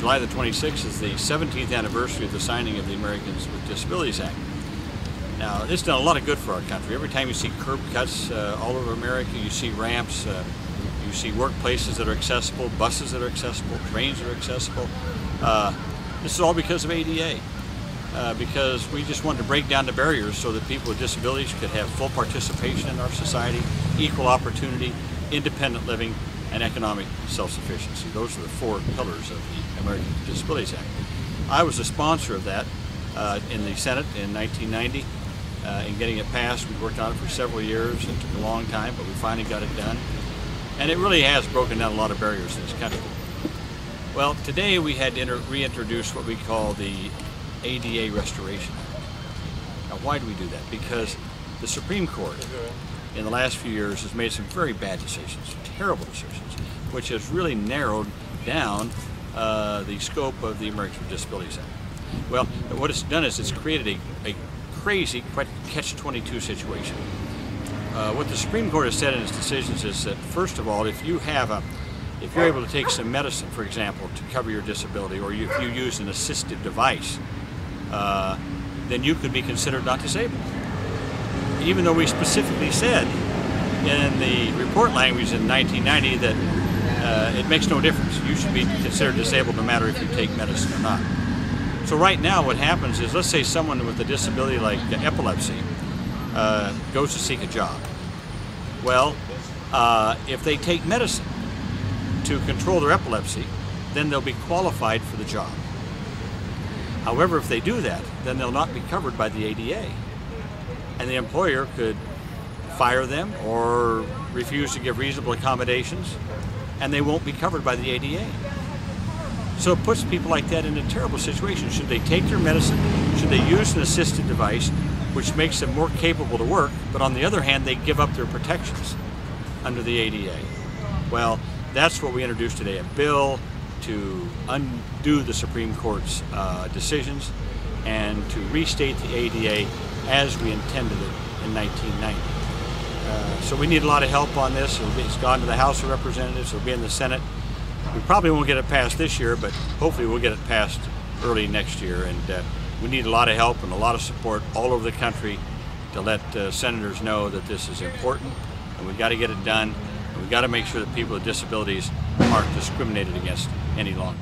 July the 26th is the 17th anniversary of the signing of the Americans with Disabilities Act. Now, it's done a lot of good for our country. Every time you see curb cuts all over America, you see ramps, you see workplaces that are accessible, buses that are accessible, trains that are accessible. This is all because of ADA. Because we just wanted to break down the barriers so that people with disabilities could have full participation in our society, equal opportunity, independent living, and economic self-sufficiency. Those are the four pillars of the Americans with Disabilities Act. I was a sponsor of that in the Senate in 1990. In getting it passed, we worked on it for several years. It took a long time, but we finally got it done. And it really has broken down a lot of barriers in this country. Well, today we had to reintroduce what we call the ADA Restoration Act. Now, why do we do that? Because the Supreme Court in the last few years has made some very bad decisions, terrible decisions, which has really narrowed down the scope of the Americans with Disabilities Act. Well, what it's done is it's created a crazy catch-22 situation. What the Supreme Court has said in its decisions is that, first of all, if you're able to take some medicine, for example, to cover your disability, or if you use an assistive device, then you could be considered not disabled. Even though we specifically said in the report language in 1990 that it makes no difference. You should be considered disabled no matter if you take medicine or not. So right now what happens is, let's say someone with a disability like epilepsy goes to seek a job. Well, if they take medicine to control their epilepsy, then they'll be qualified for the job. However, if they do that, then they'll not be covered by the ADA. And the employer could fire them or refuse to give reasonable accommodations, and they won't be covered by the ADA. So it puts people like that in a terrible situation. Should they take their medicine? Should they use an assisted device, which makes them more capable to work, but on the other hand, they give up their protections under the ADA? Well, that's what we introduced today, a bill to undo the Supreme Court's decisions and to restate the ADA as we intended it in 1990. So we need a lot of help on this. It's gone to the House of Representatives, it'll be in the Senate. We probably won't get it passed this year, but hopefully we'll get it passed early next year. And we need a lot of help and a lot of support all over the country to let senators know that this is important, and we've got to get it done. We've got to make sure that people with disabilities aren't discriminated against any longer.